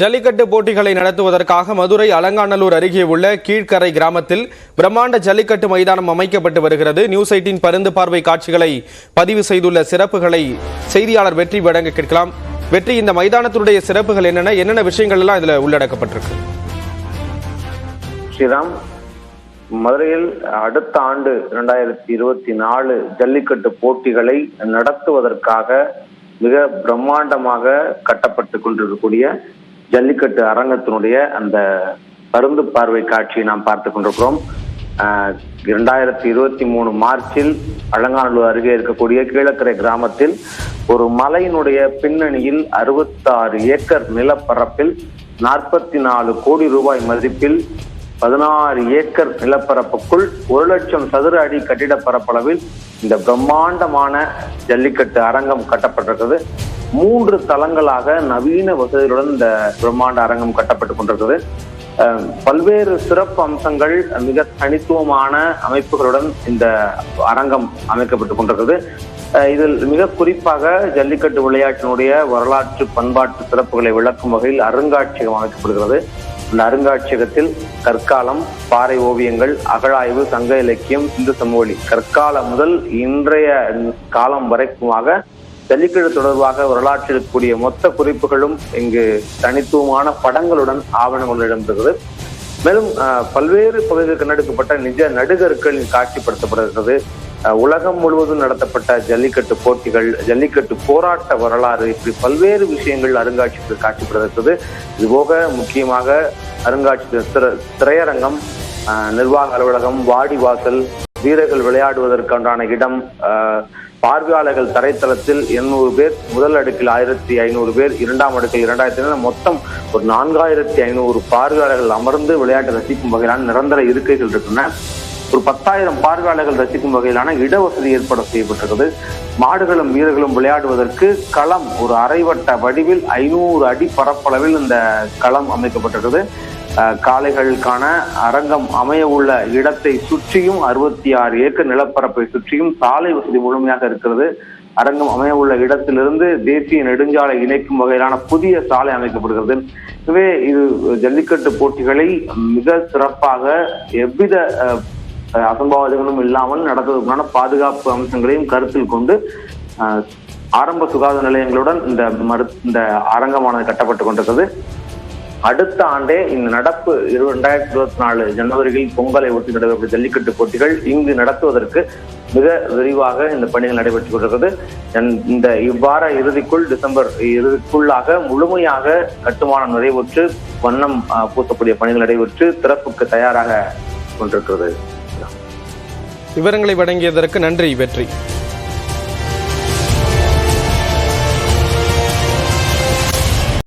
ஜல்லிக்கட்டு போட்டிகளை நடத்துவதற்காக மதுரை அலங்காநல்லூர் அருகே உள்ள கீழ்கரை கிராமத்தில் பிரம்மாண்ட ஜல்லிக்கட்டு மைதானம் அமைக்கப்பட்டு வருகிறது. நியூஸ் 18 பருந்து பார்வை காட்சிகளை பதிவு செய்துள்ள சிறப்புகளை செய்தியாளர் வெற்றி வழங்க கேட்கலாம். வெற்றி, இந்த மைதானத்தினுடைய சிறப்புகள் என்னென்ன விஷயங்கள் எல்லாம் இதுல உள்ளடக்கப்பட்டிருக்கு? ஸ்ரீராம், மதுரையில் அடுத்த ஆண்டு 2024 ஜல்லிக்கட்டு போட்டிகளை நடத்துவதற்காக மிக பிரம்மாண்டமாக கட்டப்பட்டு கொண்டிருக்கக்கூடிய ஜல்லிக்கட்டு அரங்கத்தினுடைய அந்த பருந்து பார்வை காட்சியை நாம் பார்த்து கொண்டிருக்கிறோம். 2023 மார்ச்சில் அலங்காநல்லூர் அருகே இருக்கக்கூடிய கீழக்கரை கிராமத்தில் ஒரு மலையினுடைய பின்னணியில் 66 ஏக்கர் நிலப்பரப்பில் 44 கோடி ரூபாய் மதிப்பில் 16 ஏக்கர் நிலப்பரப்புக்குள் 1 லட்சம் சதுர அடி கட்டிட பரப்பளவில் இந்த பிரம்மாண்டமான ஜல்லிக்கட்டு அரங்கம் கட்டப்பட்டிருக்கிறது. 3 தளங்களாக நவீன வசதிகளுடன் இந்த பிரம்மாண்ட அரங்கம் கட்டப்பட்டுக் கொண்டிருக்கிறது. பல்வேறு சிறப்பு அம்சங்கள், மிக தனித்துவமான அமைப்புகளுடன் இந்த அரங்கம் அமைக்கப்பட்டுக் கொண்டிருக்கிறது. இதில் மிக குறிப்பாக ஜல்லிக்கட்டு விளையாட்டினுடைய வரலாற்று பண்பாட்டு சிறப்புகளை விளக்கும் வகையில் அருங்காட்சியகம் அமைக்கப்படுகிறது. இந்த அருங்காட்சியகத்தில் கற்காலம், பாறை ஓவியங்கள், அகழாய்வு, சங்க இலக்கியம், இந்து சமவெளி, கற்காலம் முதல் இன்றைய காலம் வரைக்குமாக ஜல்லிக்கட்டு தொடர்பாக வரலாற்றில் இருக்கக்கூடிய மொத்த குறிப்புகளும் இங்கு தனித்துவமான படங்களுடன் ஆவணங்கள் இடம்பெறுகிறது. மேலும் பல்வேறு பகுதியில் கண்டெடுக்கப்பட்ட நிஜ நடுகர்கள் காட்சிப்படுத்தப்படுகிறது. உலகம் முழுவதும் நடத்தப்பட்ட ஜல்லிக்கட்டு போட்டிகள், ஜல்லிக்கட்டு போராட்ட வரலாறு, இப்படி பல்வேறு விஷயங்கள் அருங்காட்சியகத்தில் காட்சிப்படுகிறது. இதுபோக முக்கியமாக அருங்காட்சியக திரையரங்கம், நிர்வாக அலுவலகம், வாடிவாசல், வீரர்கள் விளையாடுவதற்கான இடம், பார்வையாளர்கள் தரைத்தளத்தில் 800 பேர், முதல் அடுக்கில் 1500 பேர், இரண்டாம் அடுக்கில் 2000, மொத்தம் ஒரு 4500 பார்வையாளர்கள் அமர்ந்து விளையாட்டை ரசிக்கும் வகையிலான நிரந்தர இருக்கைகள் இருக்கின்றன. ஒரு 10,000 பார்வையாளர்கள் ரசிக்கும் வகையிலான இடவசதி ஏற்பாடு செய்யப்பட்டிருக்கிறது. மாடுகளும் வீரர்களும் விளையாடுவதற்கு களம், ஒரு அரைவட்ட வடிவில் 500 அடி பரப்பளவில் இந்த களம் அமைக்கப்பட்டிருக்கிறது. காளைகளுக்கான அரங்கம் அமைய உள்ள இடத்தை சுற்றியும் 66 ஏக்கர் நிலப்பரப்பை சுற்றியும் சாலை வசதி முழுமையாக இருக்கிறது. அரங்கம் அமைய உள்ள இடத்திலிருந்து தேசிய நெடுஞ்சாலை இணைக்கும் வகையிலான புதிய சாலை அமைக்கப்படுகிறது. எனவே இது ஜல்லிக்கட்டு போட்டிகளை மிக சிறப்பாக எவ்வித அசம்பாவிதங்களும் இல்லாமல் நடத்துவதற்கான பாதுகாப்பு அம்சங்களையும் கருத்தில் கொண்டு ஆரம்ப சுகாதார நிலையங்களுடன் இந்த அரங்கமானது கட்டப்பட்டுக் கொண்டிருக்கிறது. அடுத்த ஆண்டே இந்த நடப்பு 2024 ஜனவரியில் பொங்கலை ஒட்டி நடைபெற்ற ஜல்லிக்கட்டு போட்டிகள் இங்கு நடத்துவதற்கு மிக விரிவாக இந்த பணிகள் நடைபெற்றுக் கொண்டிருக்கிறது. இந்த இவ்வார இறுதிக்குள், டிசம்பர் இறுதிக்குள்ளாக முழுமையாக கட்டுமானம் நிறைவுற்று வண்ணம் பூசக்கூடிய பணிகள் நடைபெற்று திறப்புக்கு தயாராக கொண்டிருக்கிறது. விவரங்களை வழங்கியதற்கு நன்றி வெற்றி.